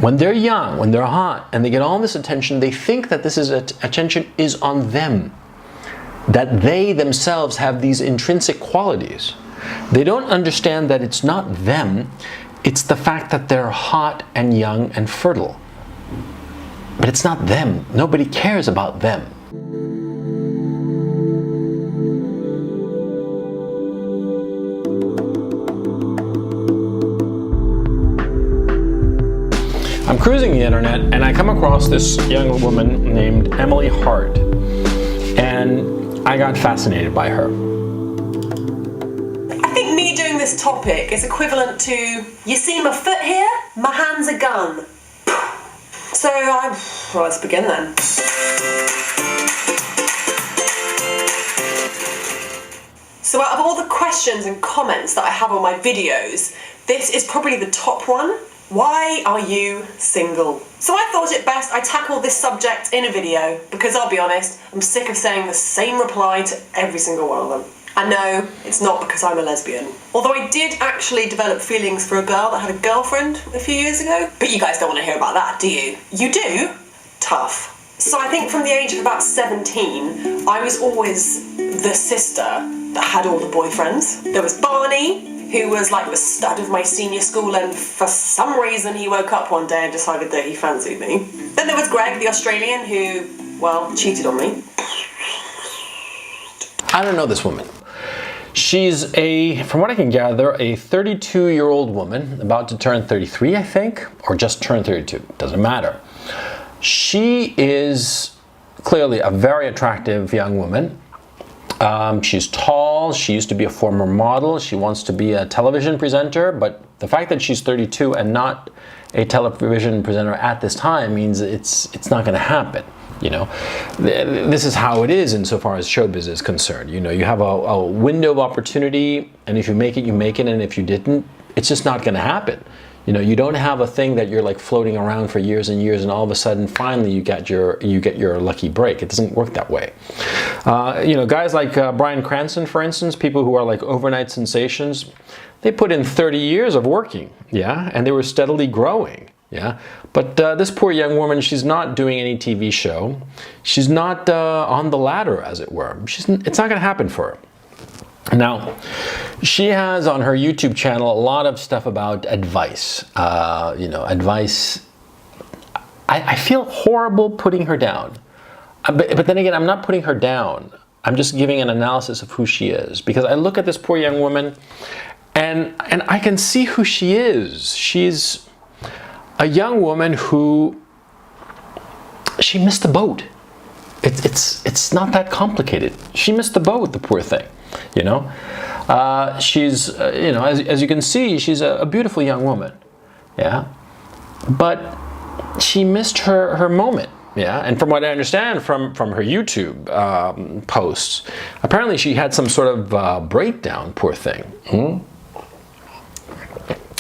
when they're young, when they're hot, and they get all this attention, they think that this attention is on them, that they themselves have these intrinsic qualities. They don't understand that it's not them, it's the fact that they're hot and young and fertile. But it's not them. Nobody cares about them. I'm cruising the internet and I come across this young woman named Emily Hart, and I got fascinated by her. I think me doing this topic is equivalent to, you see my foot here? My hand's a gun. So well, let's begin then. So out of all the questions and comments that I have on my videos, this is probably the top one. Why are you single? So I thought it best I tackle this subject in a video, because I'll be honest, I'm sick of saying the same reply to every single one of them. And no, it's not because I'm a lesbian. Although I did actually develop feelings for a girl that had a girlfriend a few years ago. But you guys don't want to hear about that, do you? You do? Tough. So I think from the age of about 17, I was always the sister that had all the boyfriends. There was Barney, who was like the stud of my senior school, and for some reason he woke up one day and decided that he fancied me. Then there was Greg, the Australian, who, well, cheated on me. I don't know this woman. She's from what I can gather, a 32-year-old woman, about to turn 33, I think, or just turned 32, doesn't matter. She is clearly a very attractive young woman. She's tall, she used to be a former model, she wants to be a television presenter, but the fact that she's 32 and not a television presenter at this time means it's not going to happen. You know, this is how it is insofar as showbiz is concerned. You know, you have a window of opportunity, and if you make it, you make it, and if you didn't, it's just not going to happen. You know, you don't have a thing that you're like floating around for years and years, and all of a sudden, finally, you get your lucky break. It doesn't work that way. You know, guys like Bryan Cranston, for instance, people who are like overnight sensations, they put in 30 years of working, yeah, and they were steadily growing. Yeah, but this poor young woman, she's not doing any TV show. She's not on the ladder, as it were. It's not going to happen for her. Now, she has on her YouTube channel a lot of stuff about advice. You know, advice. I feel horrible putting her down. But then again, I'm not putting her down. I'm just giving an analysis of who she is. Because I look at this poor young woman, and I can see who she is. She's a young woman who, she missed the boat. It's not that complicated. She missed the boat, the poor thing, you know. She's, you know, as you can see, she's a beautiful young woman, yeah. But she missed her moment, yeah. And from what I understand from her YouTube posts, apparently she had some sort of breakdown, poor thing.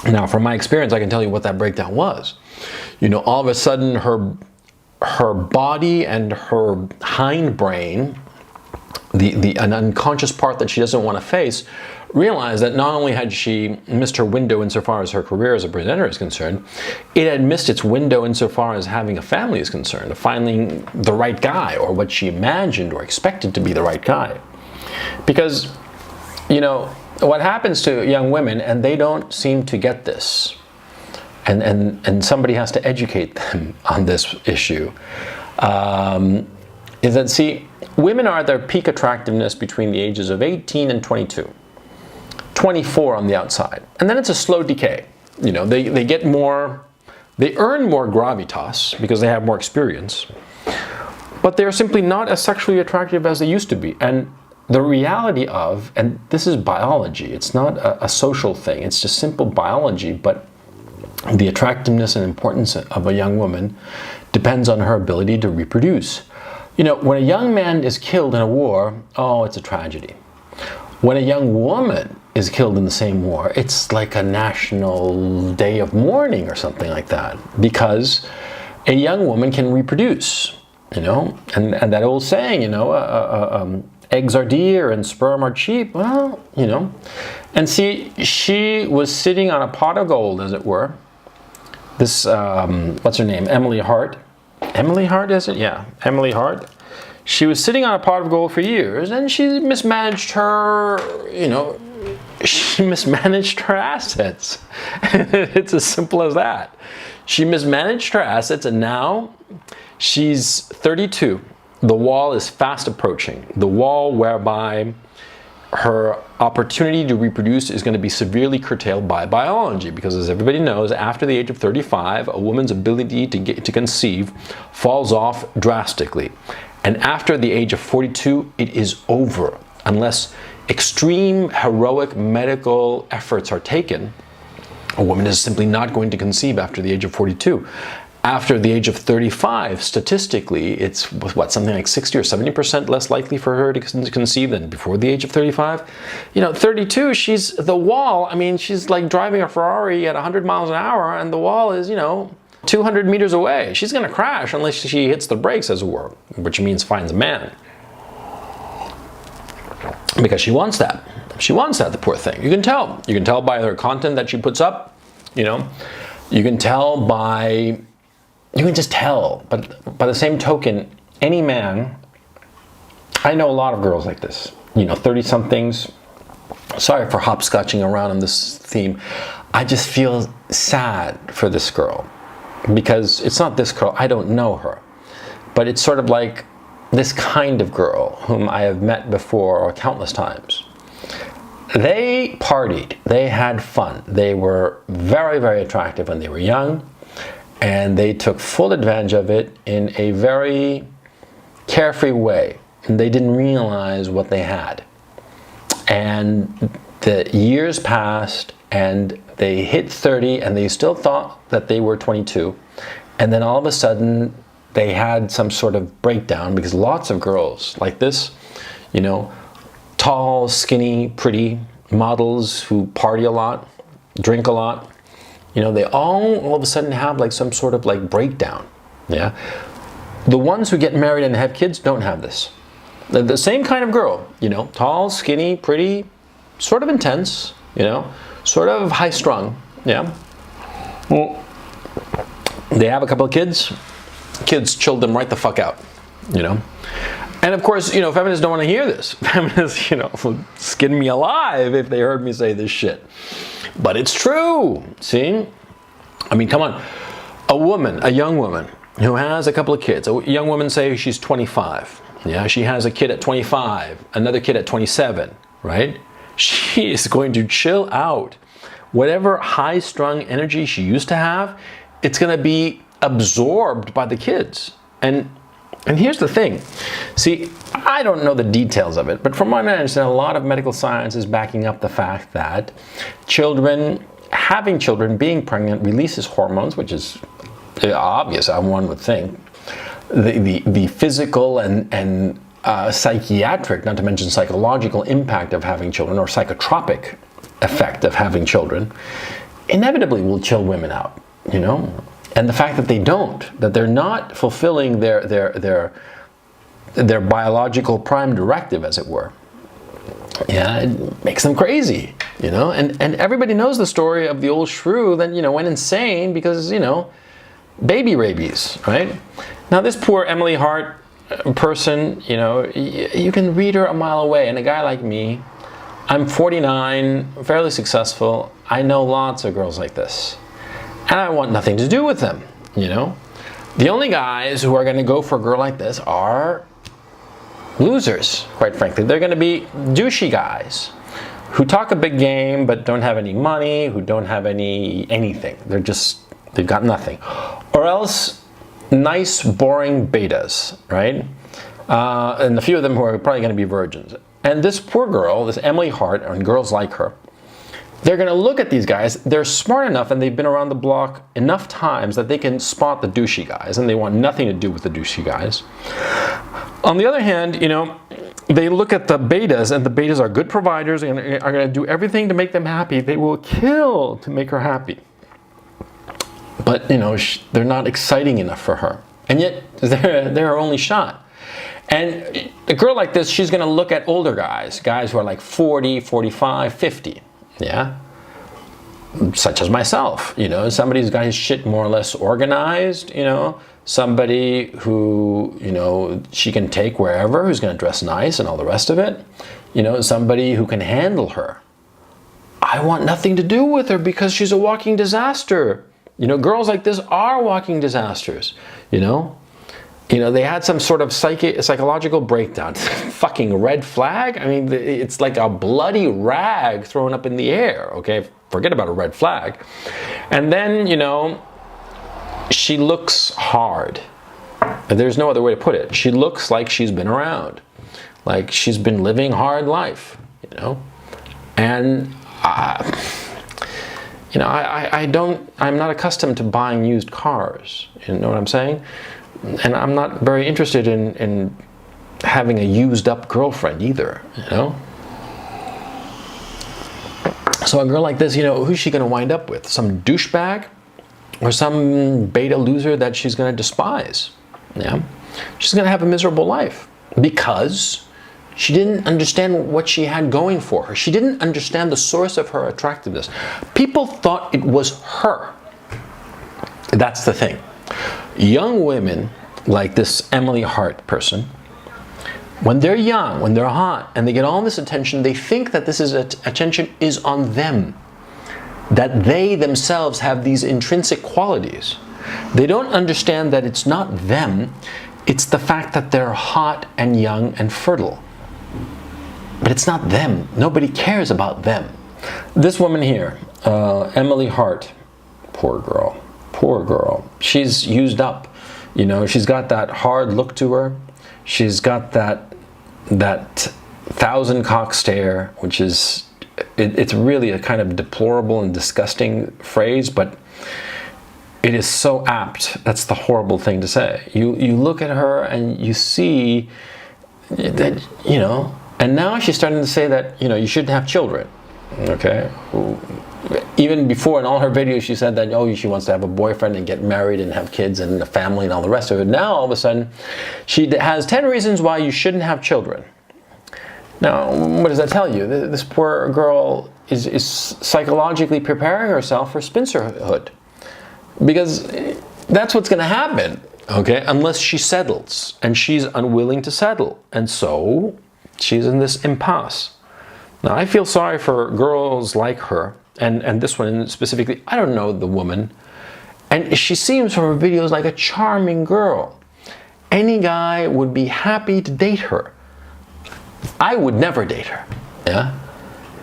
Now, from my experience, I can tell you what that breakdown was. You know, all of a sudden, her body and her hindbrain, an unconscious part that she doesn't want to face, realized that not only had she missed her window insofar as her career as a presenter is concerned, it had missed its window insofar as having a family is concerned, of finding the right guy, or what she imagined or expected to be the right guy. Because, you know, what happens to young women, and they don't seem to get this, and somebody has to educate them on this issue, is that, see, women are at their peak attractiveness between the ages of 18 and 22, 24 on the outside, and then it's a slow decay. You know, they get more, they earn more gravitas because they have more experience, but they're simply not as sexually attractive as they used to be. And the reality of, and this is biology, it's not a social thing, it's just simple biology, but the attractiveness and importance of a young woman depends on her ability to reproduce. You know, when a young man is killed in a war, oh, it's a tragedy. When a young woman is killed in the same war, it's like a national day of mourning or something like that, because a young woman can reproduce, you know, and that old saying, you know, eggs are dear and sperm are cheap. Well, you know, and see, she was sitting on a pot of gold, as it were, this what's her name? Emily Hart. Emily Hart, is it? Yeah, Emily Hart. She was sitting on a pot of gold for years, and she mismanaged her, she mismanaged her assets. It's as simple as that. She mismanaged her assets, and now she's 32. The wall is fast approaching. The wall whereby her opportunity to reproduce is going to be severely curtailed by biology, because as everybody knows, after the age of 35, a woman's ability to conceive falls off drastically. And after the age of 42, it is over. Unless extreme heroic medical efforts are taken, a woman is simply not going to conceive after the age of 42. After the age of 35, statistically, it's something like 60 or 70% less likely for her to conceive than before the age of 35. 32, she's the wall. I mean, she's like driving a Ferrari at 100 miles an hour, and the wall is, 200 meters away. She's going to crash unless she hits the brakes, as it were, which means finds a man. Because she wants that. She wants that, the poor thing. You can tell. You can tell by her content that she puts up, You can tell by... You can just tell, but by the same token, any man, I know a lot of girls like this, 30-somethings, sorry for hopscotching around on this theme, I just feel sad for this girl, because it's not this girl, I don't know her, but it's sort of like this kind of girl whom I have met before countless times. They partied, they had fun, they were very, very attractive when they were young, and they took full advantage of it in a very carefree way. And they didn't realize what they had. And the years passed, and they hit 30, and they still thought that they were 22. And then all of a sudden, they had some sort of breakdown, because lots of girls like this, tall, skinny, pretty models who party a lot, drink a lot, they all of a sudden have like some sort of like breakdown. Yeah. The ones who get married and have kids don't have this. The same kind of girl, tall, skinny, pretty, sort of intense, sort of high strung. Yeah. Well, they have a couple of kids chilled them right the fuck out, And of course, feminists don't want to hear this. Feminists, would skin me alive if they heard me say this shit. But it's true, see? I mean, come on. A young woman who has a couple of kids, a young woman, say she's 25. Yeah, she has a kid at 25, another kid at 27, right? She is going to chill out. Whatever high-strung energy she used to have, it's going to be absorbed by the kids. And here's the thing. See, I don't know the details of it, but from what I understand, a lot of medical science is backing up the fact that having children, being pregnant, releases hormones, which is obvious, one would think. The physical and psychiatric, not to mention psychological impact of having children, or psychotropic effect of having children, inevitably will chill women out, And the fact that that they're not fulfilling their biological prime directive, as it were, it makes them crazy, And everybody knows the story of the old shrew that, went insane because, baby rabies, right? Now this poor Emily Hart person, you can read her a mile away. And a guy like me, I'm 49, fairly successful. I know lots of girls like this. And I want nothing to do with them, The only guys who are going to go for a girl like this are losers, quite frankly. They're going to be douchey guys who talk a big game but don't have any money, who don't have anything. They've got nothing. Or else nice, boring betas, right? And a few of them who are probably going to be virgins. And this poor girl, this Emily Hart, and girls like her, they're going to look at these guys. They're smart enough, and they've been around the block enough times that they can spot the douchey guys, and they want nothing to do with the douchey guys. On the other hand, they look at the betas, and the betas are good providers and are going to do everything to make them happy. They will kill to make her happy. But, they're not exciting enough for her. And yet, they're her only shot. And a girl like this, she's going to look at older guys who are like 40, 45, 50. Yeah? such as myself, you know, somebody who's got his shit more or less organized, you know, somebody who, you know, she can take wherever, who's going to dress nice and all the rest of it, you know, somebody who can handle her. I want nothing to do with her because she's a walking disaster. You know, girls like this are walking disasters, you know. You know, they had some sort of psychological breakdown. Fucking red flag? I mean, it's like a bloody rag thrown up in the air, okay? Forget about a red flag. And then, you know, she looks hard. There's no other way to put it. She looks like she's been around. Like she's been living hard life, you know? And, you know, I'm not accustomed to buying used cars. You know what I'm saying? And I'm not very interested in having a used up girlfriend either, you know? So a girl like this, you know, who's she gonna wind up with? Some douchebag? Or some beta loser that she's gonna despise? Yeah? She's gonna have a miserable life because she didn't understand what she had going for her. She didn't understand the source of her attractiveness. People thought it was her. That's the thing. Young women like this Emily Hart person, when they're young, when they're hot, and they get all this attention, they think that this attention is on them, that they themselves have these intrinsic qualities. They don't understand that it's not them, it's the fact that they're hot and young and fertile. But it's not them. Nobody cares about them. This woman here, Emily Hart, poor girl. Poor girl. She's used up. You know, she's got that hard look to her. She's got that thousand cock stare, which is, it's really a kind of deplorable and disgusting phrase, but it is so apt. That's the horrible thing to say. You look at her and you see that, you know, and now she's starting to say that, you know, you shouldn't have children. Okay? Even before in all her videos she said that, oh, she wants to have a boyfriend and get married and have kids and a family and all the rest of it. Now all of a sudden she has 10 reasons why you shouldn't have children. Now what does that tell you? This poor girl is psychologically preparing herself for spinsterhood, because that's what's going to happen, okay, unless she settles, and she's unwilling to settle, and so she's in this impasse. Now I feel sorry for girls like her. And this one specifically, I don't know the woman. And she seems from her videos like a charming girl. Any guy would be happy to date her. I would never date her, yeah?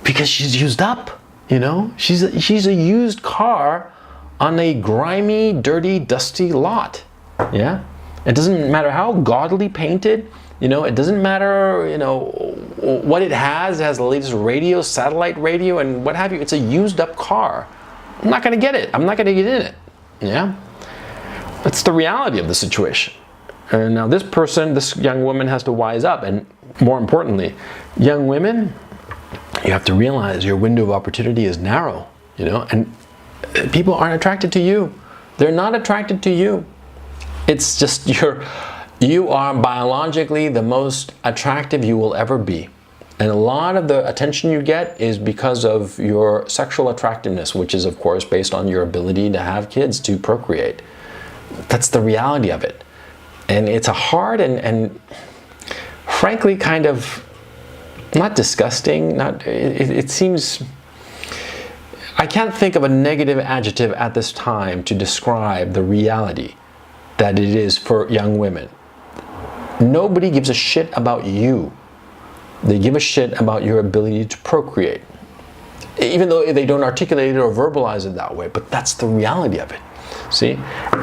Because she's used up, you know? She's a used car on a grimy, dirty, dusty lot, yeah? It doesn't matter how gaudily painted, you know, it doesn't matter, you know, what it has. It has the latest radio, satellite radio, and what have you. It's a used up car. I'm not going to get it. I'm not going to get in it. Yeah? That's the reality of the situation. And now this person, this young woman has to wise up. And more importantly, young women, you have to realize your window of opportunity is narrow, you know, and people aren't attracted to you. They're not attracted to you. It's just you are biologically the most attractive you will ever be. And a lot of the attention you get is because of your sexual attractiveness, which is, of course, based on your ability to have kids, to procreate. That's the reality of it. And it's a hard and frankly kind of, not disgusting, it seems, I can't think of a negative adjective at this time to describe the reality that it is for young women. Nobody gives a shit about you. They give a shit about your ability to procreate. Even though they don't articulate it or verbalize it that way, but that's the reality of it. See?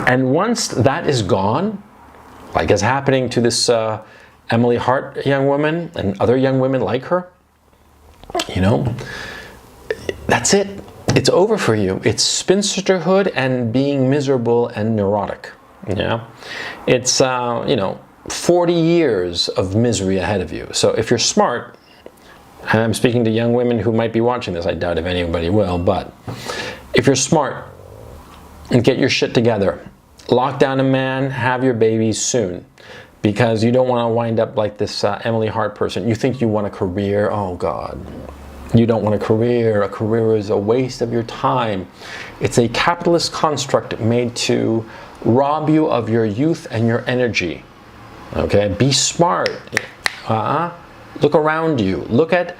And once that is gone, like is happening to this Emily Hart young woman and other young women like her, you know, that's it. It's over for you. It's spinsterhood and being miserable and neurotic. Yeah? It's, you know, 40 years of misery ahead of you. So if you're smart, and I'm speaking to young women who might be watching this, I doubt if anybody will, but if you're smart and get your shit together, lock down a man, have your babies soon, because you don't want to wind up like this Emily Hart person. You think you want a career? Oh God. You don't want a career. A career is a waste of your time. It's a capitalist construct made to rob you of your youth and your energy. Okay, be smart. Look around you. Look at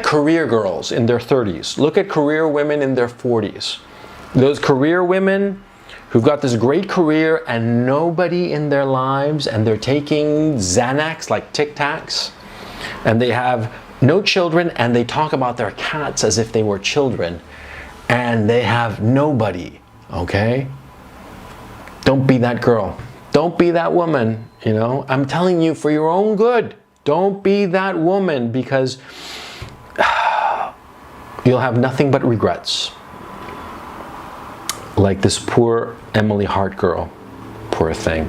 career girls in their 30s. Look at career women in their 40s. Those career women who've got this great career and nobody in their lives, and they're taking Xanax like Tic Tacs, and they have no children, and they talk about their cats as if they were children, and they have nobody. Okay? Don't be that girl. Don't be that woman. You know, I'm telling you, for your own good, don't be that woman, because you'll have nothing but regrets. Like this poor Emily Hart girl. Poor thing.